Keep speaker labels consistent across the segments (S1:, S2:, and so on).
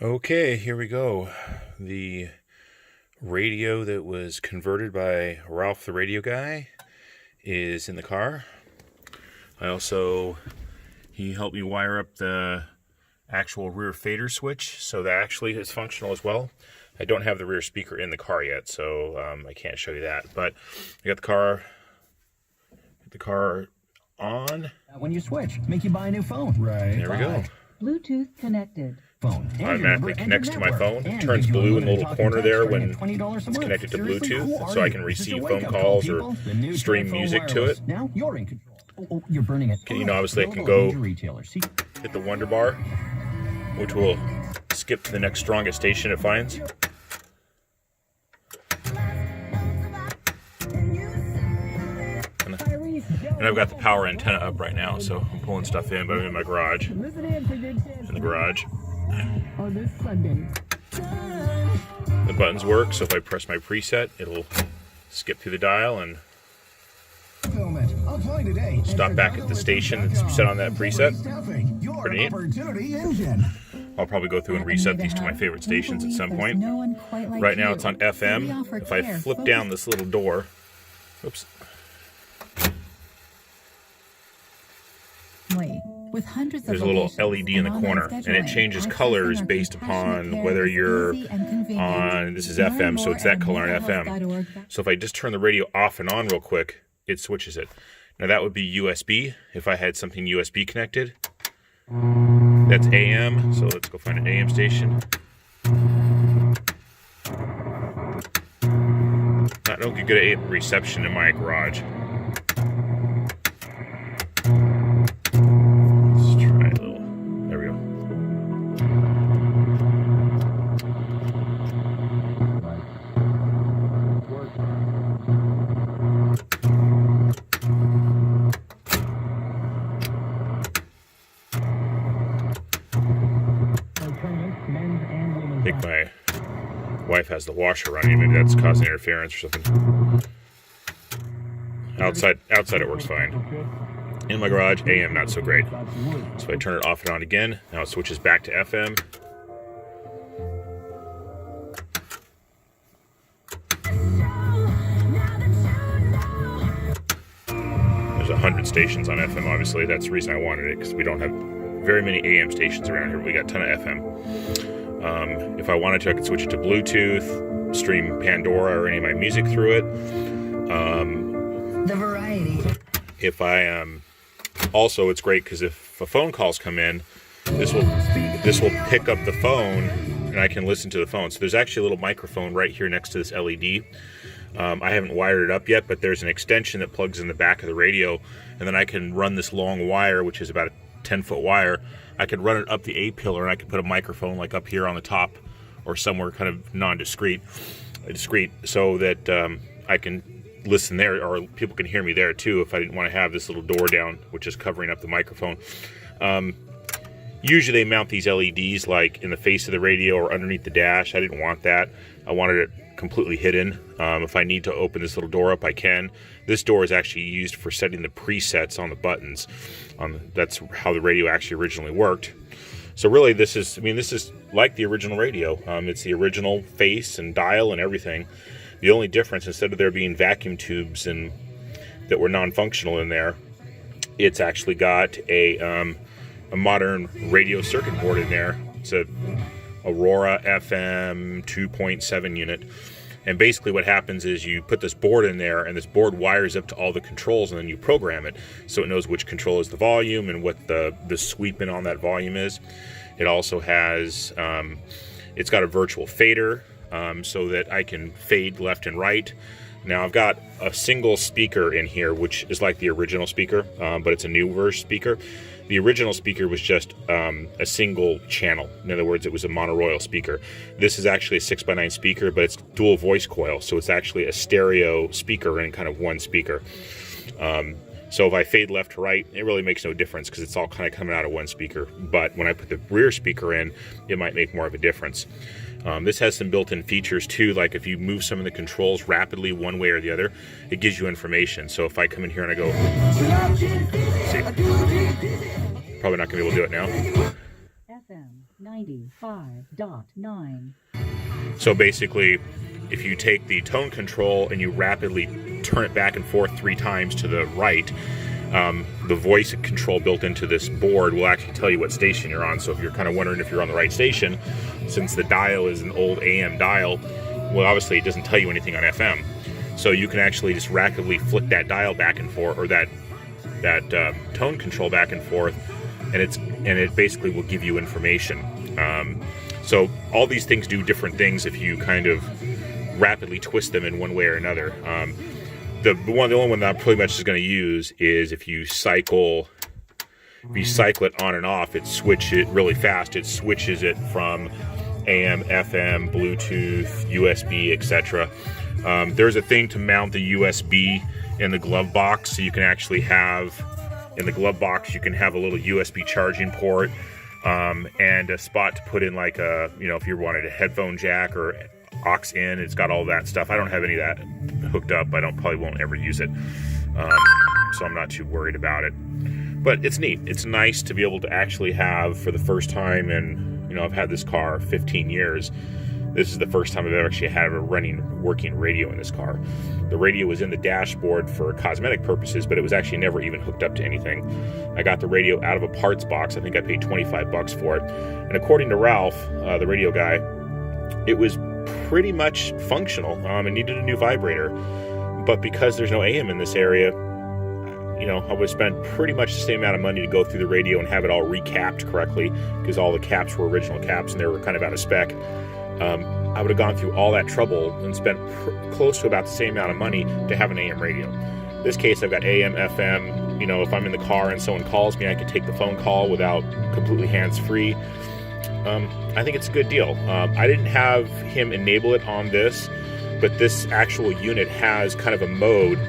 S1: Okay, here we go. The radio that was converted by Ralph the Radio Guy is in the car. He helped me wire up the actual rear fader switch, so that actually is functional as well. I don't have the rear speaker in the car yet, so I can't show you that. But I got the car on.
S2: When you switch, make you buy a new phone. Right.
S1: There we go.
S3: Bluetooth connected.
S2: Phone.
S1: Automatically connects to my phone. It turns blue in the little corner there when it's connected to Bluetooth, so I can receive phone calls or stream music to it.
S2: Now you're in control. Oh, you're burning it.
S1: Obviously I can go hit the Wonderbar, which will skip to the next strongest station it finds. And I've got the power antenna up right now, so I'm pulling stuff in, but I'm in my garage. In the garage. The buttons work, so if I press my preset, it'll skip through the dial and stop back at the station that's set on that preset. Pretty neat. I'll probably go through and reset these to my favorite stations at some point. Right now it's on FM. If I flip down this little door, oops. There's a little LED in the corner, and it changes colors based upon whether you're on, this is FM, so it's that color on FM. So if I just turn the radio off and on real quick, it switches it. Now that would be USB, if I had something USB connected. That's AM, so let's go find an AM station. I don't get good AM reception in my garage. I think my wife has the washer running. Maybe that's causing interference or something. Outside it works fine. In my garage, AM not so great. So if I turn it off and on again, now it switches back to FM. There's 100 stations on FM, obviously. That's the reason I wanted it, because we don't have very many AM stations around here. We got a ton of FM. If I wanted to, I could switch it to Bluetooth, stream Pandora or any of my music through it.
S2: The variety.
S1: If I also, it's great because if phone calls come in, this will pick up the phone and I can listen to the phone. So there's actually a little microphone right here next to this LED. I haven't wired it up yet, but there's an extension that plugs in the back of the radio, and then I can run this long wire, which is about a 10-foot wire. I could run it up the A-pillar, and I could put a microphone like up here on the top or somewhere kind of discreet, so that I can listen there, or people can hear me there too if I didn't want to have this little door down, which is covering up the microphone. Usually they mount these LEDs like in the face of the radio or underneath the dash. I didn't want that. I wanted it completely hidden. If I need to open this little door up, I can. This door is actually used for setting the presets on the buttons. That's how the radio actually originally worked. So really this is like the original radio. It's the original face and dial and everything. The only difference, instead of there being vacuum tubes and that were non-functional in there, it's actually got a modern radio circuit board in there. It's a Aurora FM 2.7 unit. And basically what happens is you put this board in there, and this board wires up to all the controls, and then you program it so it knows which control is the volume and what the sweep in on that volume is. It also has, it's got a virtual fader, so that I can fade left and right. Now I've got a single speaker in here, which is like the original speaker, but it's a new version speaker. The original speaker was just a single channel. In other words, it was a monorail speaker. This is actually a 6x9 speaker, but it's dual voice coil, so it's actually a stereo speaker and kind of one speaker. So if I fade left to right, it really makes no difference because it's all kind of coming out of one speaker. But when I put the rear speaker in, it might make more of a difference. This has some built-in features too, like if you move some of the controls rapidly one way or the other, it gives you information. So if I come in here and I go, see, probably not going to be able to do it now.
S3: FM 95.9.
S1: So basically, if you take the tone control and you rapidly turn it back and forth 3 times to the right, the voice control built into this board will actually tell you what station you're on. So if you're kind of wondering if you're on the right station, since the dial is an old AM dial, well, obviously it doesn't tell you anything on FM. So you can actually just rapidly flick that dial back and forth, or that tone control back and forth, and it basically will give you information. So all these things do different things if you kind of rapidly twist them in one way or another. The only one that I'm pretty much is going to use is if you cycle it on and off, it switches it really fast. It switches it from AM, FM, Bluetooth, USB, etc. There's a thing to mount the USB in the glove box, so you can actually have in the glove box you can have a little USB charging port, and a spot to put in, like a, if you wanted a headphone jack or aux in. It's got all that stuff. I don't have any of that hooked up. Probably won't ever use it, so I'm not too worried about it. But it's neat. It's nice to be able to actually have, for the first time, and I've had this car 15 years. This is the first time I've ever actually had a working radio in this car. The radio was in the dashboard for cosmetic purposes, but it was actually never even hooked up to anything. I got the radio out of a parts box. I think I paid $25 for it. And according to Ralph, the radio guy, it was pretty much functional. It needed a new vibrator. But because there's no AM in this area, I would spend pretty much the same amount of money to go through the radio and have it all recapped correctly, because all the caps were original caps and they were kind of out of spec. I would have gone through all that trouble and spent close to about the same amount of money to have an AM radio. In this case, I've got AM, FM. If I'm in the car and someone calls me, I can take the phone call without completely hands-free. I think it's a good deal. I didn't have him enable it on this, but this actual unit has kind of a mode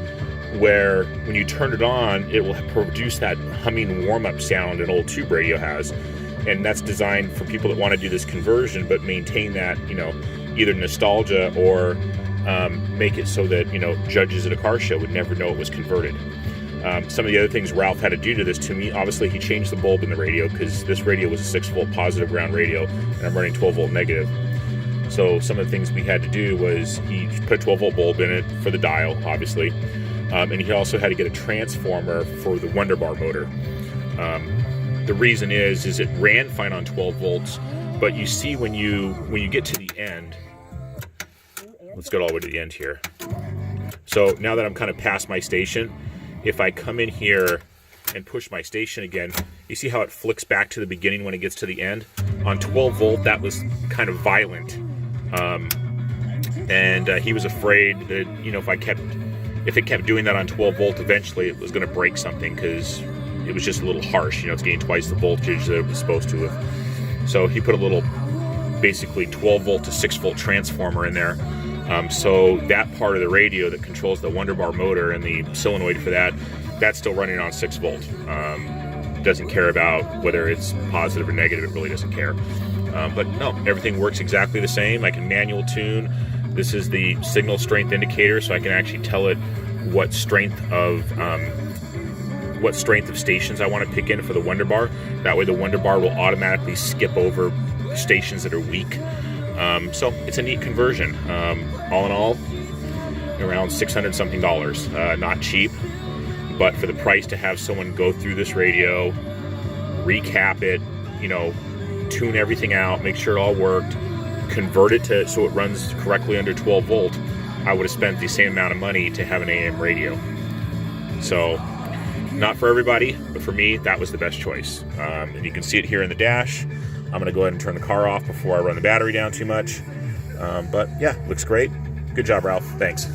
S1: where when you turn it on, it will produce that humming warm-up sound an old tube radio has. And that's designed for people that want to do this conversion but maintain that, either nostalgia or make it so that, judges at a car show would never know it was converted. Some of the other things Ralph had to do to this to me, obviously he changed the bulb in the radio, because this radio was a 6-volt positive ground radio and I'm running 12-volt negative. So some of the things we had to do was he put a 12-volt bulb in it for the dial, obviously. And he also had to get a transformer for the Wonderbar motor. The reason is it ran fine on 12 volts, but you see when you get to the end, let's go all the way to the end here. So now that I'm kind of past my station, if I come in here and push my station again, you see how it flicks back to the beginning when it gets to the end? On 12 volt, that was kind of violent. And he was afraid that, if it kept doing that on 12 volt, eventually it was going to break something, because it was just a little harsh. It's getting twice the voltage that it was supposed to have. So he put a little, basically 12 volt to 6 volt transformer in there. So that part of the radio that controls the Wonderbar motor and the solenoid for that, that's still running on 6 volt. Doesn't care about whether it's positive or negative. It really doesn't care. But no, everything works exactly the same. I can manual tune. This is the signal strength indicator, so I can actually tell it what strength of stations I want to pick in for the Wonderbar. That way the Wonderbar will automatically skip over stations that are weak. So it's a neat conversion. All in all, around $600 something. Not cheap, but for the price to have someone go through this radio, recap it, tune everything out, make sure it all worked, convert it to so it runs correctly under 12 volt, I would have spent the same amount of money to have an AM radio. So not for everybody, but for me, that was the best choice. And you can see it here in the dash. I'm going to go ahead and turn the car off before I run the battery down too much. But yeah, looks great. Good job, Ralph. Thanks.